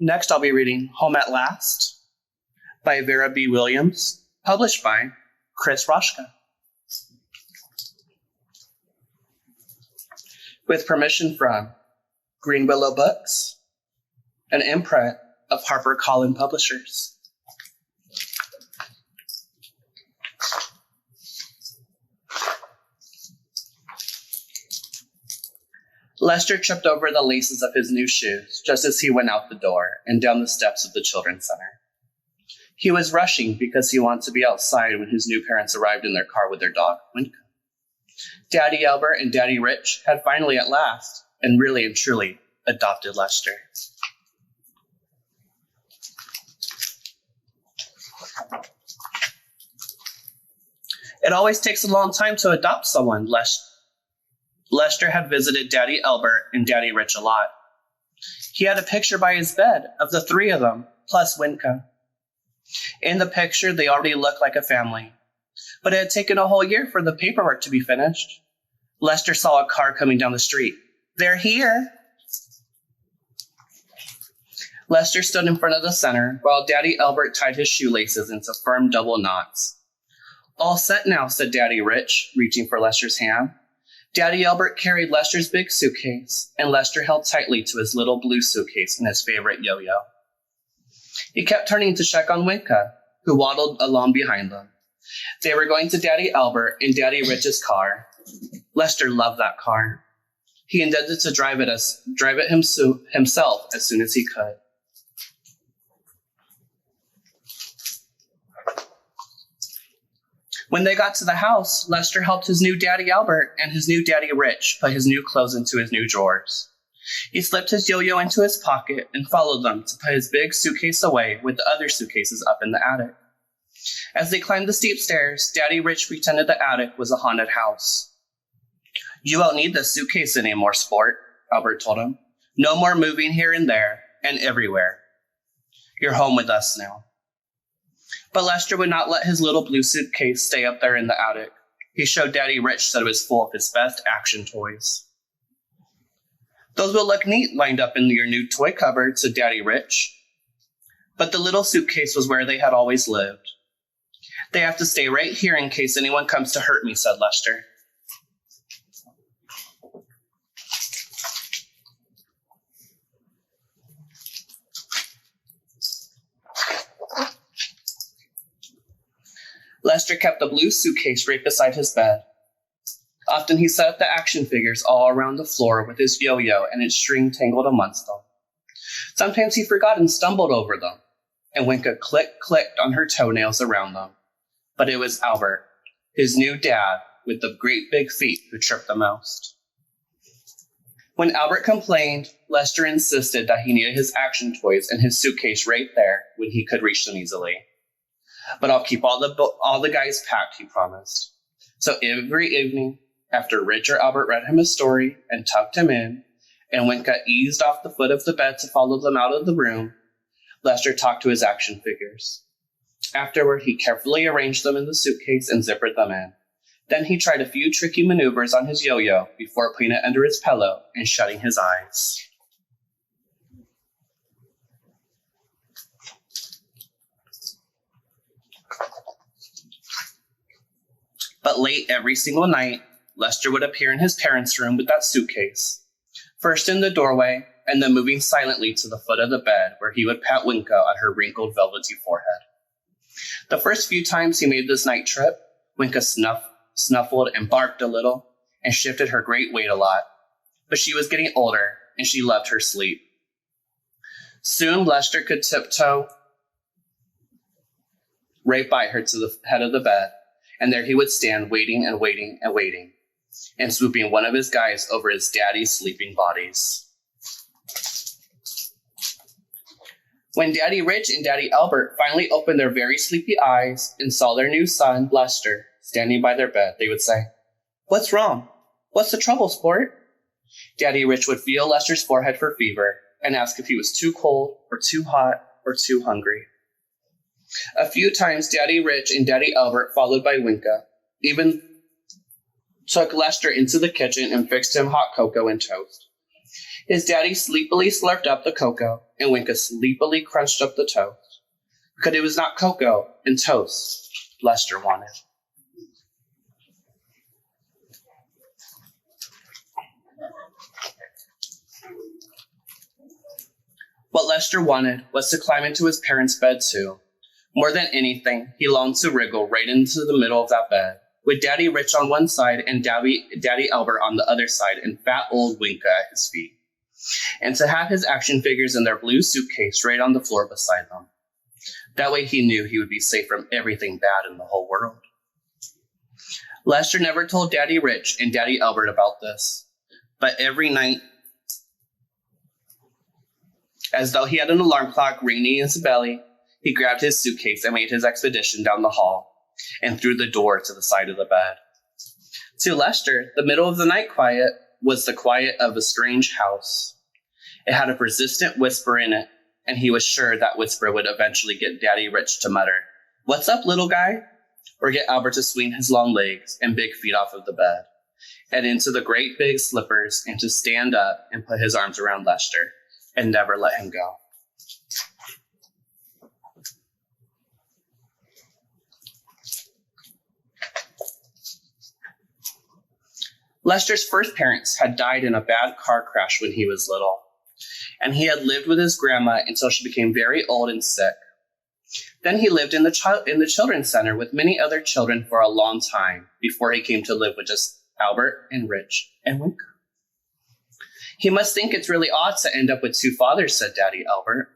Next, I'll be reading Home at Last by Vera B. Williams, published by Chris Roshka. With permission from Green Willow Books, an imprint of Harper Collins Publishers. Lester tripped over the laces of his new shoes just as he went out the door and down the steps of the Children's Center. He was rushing because he wanted to be outside when his new parents arrived in their car with their dog, Winka. Daddy Albert and Daddy Rich had finally at last, and really and truly, adopted Lester. It always takes a long time to adopt someone, Lester had visited Daddy Albert and Daddy Rich a lot. He had a picture by his bed of the three of them, plus Winka. In the picture, they already looked like a family. But it had taken a whole year for the paperwork to be finished. Lester saw a car coming down the street. "They're here!" Lester stood in front of the center while Daddy Albert tied his shoelaces into firm double knots. "All set now," said Daddy Rich, reaching for Lester's hand. Daddy Albert carried Lester's big suitcase, and Lester held tightly to his little blue suitcase and his favorite yo-yo. He kept turning to check on Winka, who waddled along behind them. They were going to Daddy Albert and Daddy Rich's car. Lester loved that car. He intended to drive it himself as soon as he could. When they got to the house, Lester helped his new Daddy Albert and his new Daddy Rich put his new clothes into his new drawers. He slipped his yo-yo into his pocket and followed them to put his big suitcase away with the other suitcases up in the attic. As they climbed the steep stairs, Daddy Rich pretended the attic was a haunted house. "You won't need this suitcase anymore, sport," Albert told him. "No more moving here and there and everywhere. You're home with us now." But Lester would not let his little blue suitcase stay up there in the attic. He showed Daddy Rich that it was full of his best action toys. "Those will look neat lined up in your new toy cupboard," said Daddy Rich. But the little suitcase was where they had always lived. "They have to stay right here in case anyone comes to hurt me," said Lester. Lester kept the blue suitcase right beside his bed. Often he set up the action figures all around the floor with his yo-yo and its string tangled amongst them. Sometimes he forgot and stumbled over them, and Winka clicked on her toenails around them. But it was Albert, his new dad, with the great big feet, who tripped the most. When Albert complained, Lester insisted that he needed his action toys in his suitcase right there when he could reach them easily. "But I'll keep all the guys packed," he promised. So every evening, after Rich or Albert read him a story and tucked him in, and Winka eased off the foot of the bed to follow them out of the room, Lester talked to his action figures. Afterward, he carefully arranged them in the suitcase and zippered them in. Then he tried a few tricky maneuvers on his yo-yo before putting it under his pillow and shutting his eyes. But late every single night, Lester would appear in his parents' room with that suitcase, first in the doorway, and then moving silently to the foot of the bed where he would pat Winka on her wrinkled velvety forehead. The first few times he made this night trip, Winka snuffled and barked a little and shifted her great weight a lot, but she was getting older and she loved her sleep. Soon Lester could tiptoe right by her to the head of the bed, and there he would stand waiting and waiting and waiting, and swooping one of his guys over his daddy's sleeping bodies. When Daddy Rich and Daddy Albert finally opened their very sleepy eyes and saw their new son, Lester, standing by their bed, they would say, "What's wrong? What's the trouble, sport?" Daddy Rich would feel Lester's forehead for fever and ask if he was too cold or too hot or too hungry. A few times, Daddy Rich and Daddy Albert, followed by Winka, even took Lester into the kitchen and fixed him hot cocoa and toast. His daddy sleepily slurped up the cocoa, and Winka sleepily crunched up the toast. Because it was not cocoa and toast Lester wanted. What Lester wanted was to climb into his parents' bed too. More than anything, he longed to wriggle right into the middle of that bed, with Daddy Rich on one side and Daddy Albert on the other side and fat old Winka at his feet. And to have his action figures in their blue suitcase right on the floor beside them. That way he knew he would be safe from everything bad in the whole world. Lester never told Daddy Rich and Daddy Albert about this, but every night, as though he had an alarm clock ringing in his belly, he grabbed his suitcase and made his expedition down the hall and through the door to the side of the bed. To Lester, the middle of the night quiet was the quiet of a strange house. It had a persistent whisper in it, and he was sure that whisper would eventually get Daddy Rich to mutter, "What's up, little guy?" or get Albert to swing his long legs and big feet off of the bed, and into the great big slippers, and to stand up and put his arms around Lester and never let him go. Lester's first parents had died in a bad car crash when he was little, and he had lived with his grandma until she became very old and sick. Then he lived in the children's center with many other children for a long time before he came to live with just Albert and Rich and Winka. "He must think it's really odd to end up with two fathers," said Daddy Albert.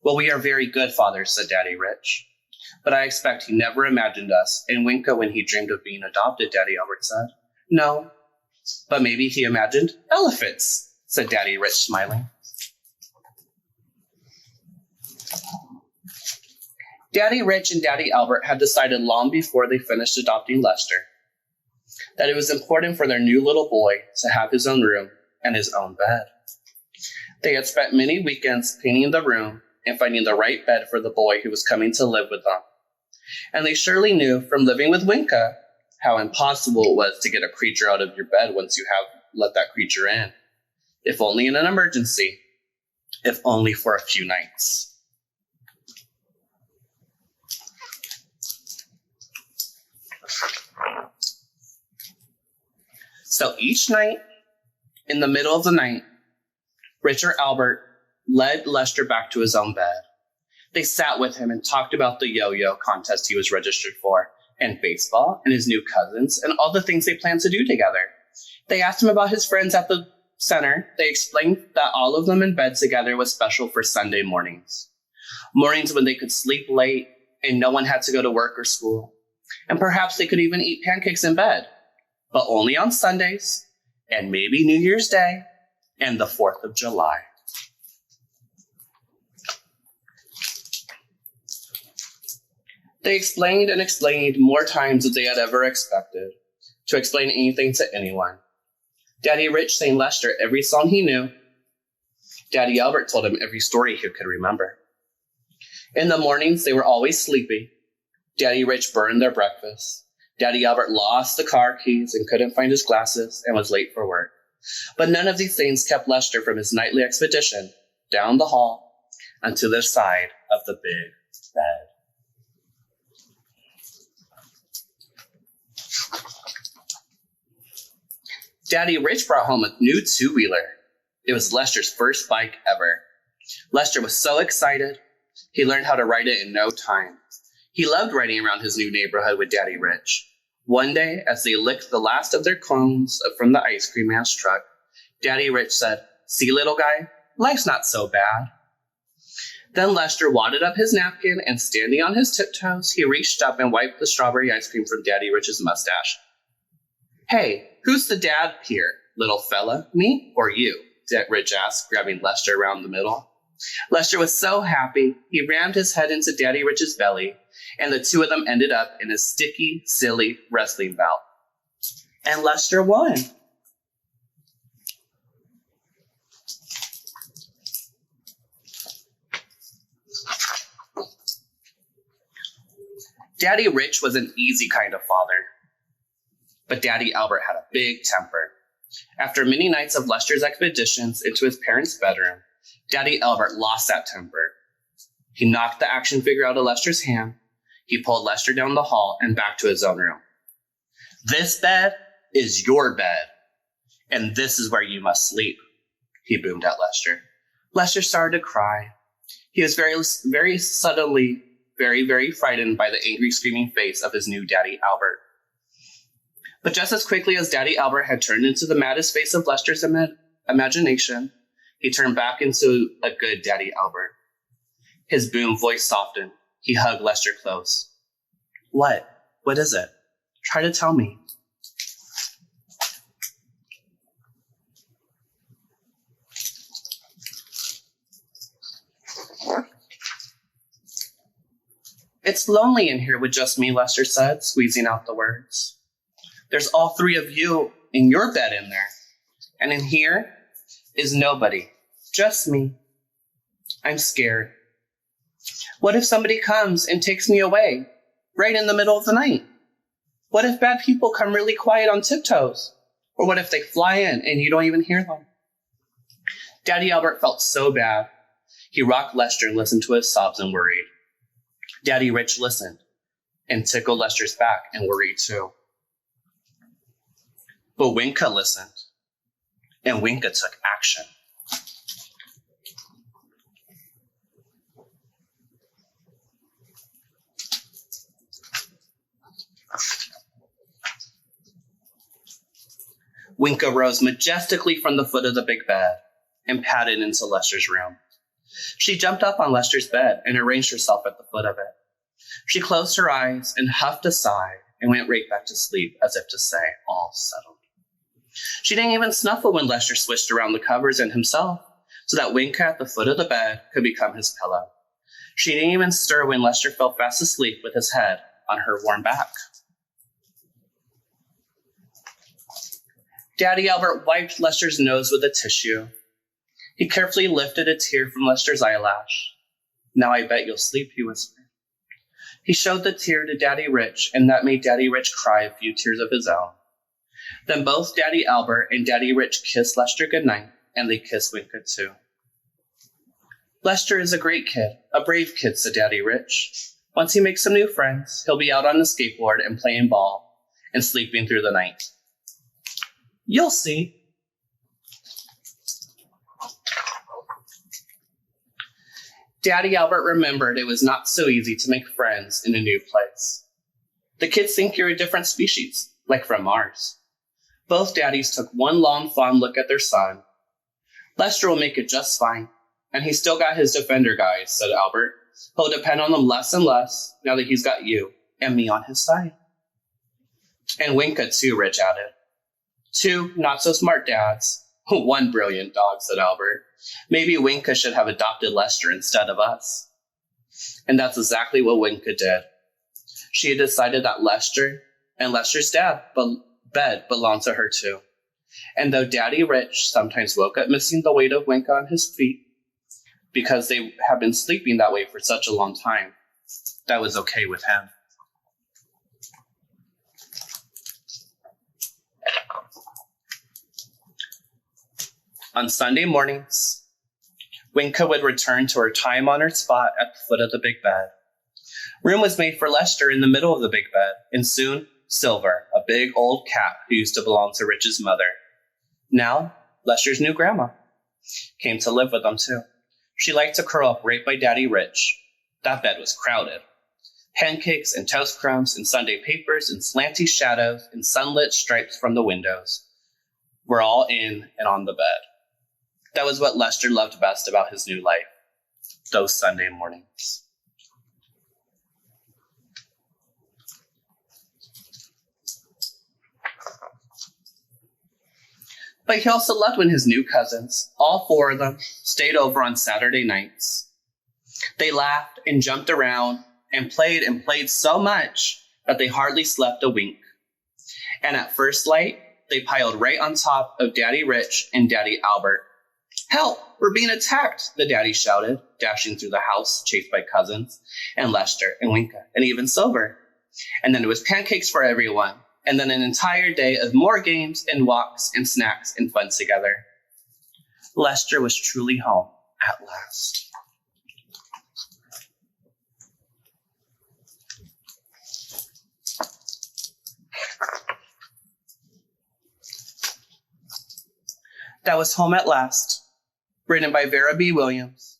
"Well, we are very good fathers," said Daddy Rich. "But I expect he never imagined us and Winka when he dreamed of being adopted," Daddy Albert said. "No, but maybe he imagined elephants," said Daddy Rich, smiling. Daddy Rich and Daddy Albert had decided long before they finished adopting Lester that it was important for their new little boy to have his own room and his own bed. They had spent many weekends painting the room and finding the right bed for the boy who was coming to live with them. And they surely knew from living with Winka how impossible it was to get a creature out of your bed once you have let that creature in. If only in an emergency. If only for a few nights. So each night, in the middle of the night, Richard Albert led Lester back to his own bed. They sat with him and talked about the yo-yo contest he was registered for, and baseball, and his new cousins, and all the things they planned to do together. They asked him about his friends at the center. They explained that all of them in bed together was special for Sunday mornings. Mornings when they could sleep late and no one had to go to work or school. And perhaps they could even eat pancakes in bed, but only on Sundays, and maybe New Year's Day, and the 4th of July. They explained and explained more times than they had ever expected to explain anything to anyone. Daddy Rich sang Lester every song he knew. Daddy Albert told him every story he could remember. In the mornings, they were always sleepy. Daddy Rich burned their breakfast. Daddy Albert lost the car keys and couldn't find his glasses and was late for work. But none of these things kept Lester from his nightly expedition down the hall and to the side of the big bed. Daddy Rich brought home a new two-wheeler. It was Lester's first bike ever. Lester was so excited. He learned how to ride it in no time. He loved riding around his new neighborhood with Daddy Rich. One day, as they licked the last of their cones from the ice cream man's truck, Daddy Rich said, "See, little guy, life's not so bad." Then Lester wadded up his napkin and, standing on his tiptoes, he reached up and wiped the strawberry ice cream from Daddy Rich's mustache. "Hey, who's the dad here, little fella, me or you?" Rich asked, grabbing Lester around the middle. Lester was so happy, he rammed his head into Daddy Rich's belly, and the two of them ended up in a sticky, silly wrestling bout. And Lester won. Daddy Rich was an easy kind of father, but Daddy Albert had a big temper. After many nights of Lester's expeditions into his parents' bedroom, Daddy Albert lost that temper. He knocked the action figure out of Lester's hand. He pulled Lester down the hall and back to his own room. "This bed is your bed, and this is where you must sleep," he boomed at Lester. Lester started to cry. He was very suddenly very frightened by the angry, screaming face of his new Daddy Albert. But just as quickly as Daddy Albert had turned into the maddest face of Lester's imagination, he turned back into a good Daddy Albert. His boom voice softened. He hugged Lester close. "What? What is it? Try to tell me." "It's lonely in here with just me," Lester said, squeezing out the words. "There's all three of you in your bed in there. And in here is nobody, just me. I'm scared. What if somebody comes and takes me away, right in the middle of the night? What if bad people come really quiet on tiptoes? Or what if they fly in and you don't even hear them?" Daddy Albert felt so bad. He rocked Lester and listened to his sobs and worried. Daddy Rich listened and tickled Lester's back and worried too. But Winka listened, and Winka took action. Winka rose majestically from the foot of the big bed and padded into Lester's room. She jumped up on Lester's bed and arranged herself at the foot of it. She closed her eyes and huffed a sigh and went right back to sleep as if to say, all settled. She didn't even snuffle when Lester switched around the covers and himself so that Winka at the foot of the bed could become his pillow. She didn't even stir when Lester fell fast asleep with his head on her warm back. Daddy Albert wiped Lester's nose with a tissue. He carefully lifted a tear from Lester's eyelash. "Now I bet you'll sleep," he whispered. He showed the tear to Daddy Rich, and that made Daddy Rich cry a few tears of his own. Then both Daddy Albert and Daddy Rich kissed Lester goodnight, and they kissed Winka too. "Lester is a great kid, a brave kid," said Daddy Rich. "Once he makes some new friends, he'll be out on a skateboard and playing ball and sleeping through the night. You'll see." Daddy Albert remembered it was not so easy to make friends in a new place. The kids think you're a different species, like from Mars. Both daddies took one long, fond look at their son. "Lester will make it just fine, and he's still got his defender guys," said Albert. "He'll depend on them less and less now that he's got you and me on his side." "And Winka too," Rich added. "Two not-so-smart dads. One brilliant dog," said Albert. "Maybe Winka should have adopted Lester instead of us." And that's exactly what Winka did. She had decided that Lester and Lester's bed belonged to her too. And though Daddy Rich sometimes woke up missing the weight of Winka on his feet, because they have been sleeping that way for such a long time, that was okay with him. On Sunday mornings, Winka would return to her time-honored spot at the foot of the big bed. Room was made for Lester in the middle of the big bed, and soon Silver, a big old cat who used to belong to Rich's mother, now Lester's new grandma, came to live with them too. She liked to curl up right by Daddy Rich. That bed was crowded. Pancakes and toast crumbs and Sunday papers and slanty shadows and sunlit stripes from the windows were all in and on the bed. That was what Lester loved best about his new life, those Sunday mornings. But he also loved when his new cousins, all four of them, stayed over on Saturday nights. They laughed and jumped around and played so much that they hardly slept a wink. And at first light, they piled right on top of Daddy Rich and Daddy Albert. "Help! We're being attacked!" the daddy shouted, dashing through the house, chased by cousins, and Lester, and Winka, and even Silver. And then it was pancakes for everyone, and then an entire day of more games and walks and snacks and fun together. Lester was truly home at last. That was Home at Last, written by Vera B. Williams,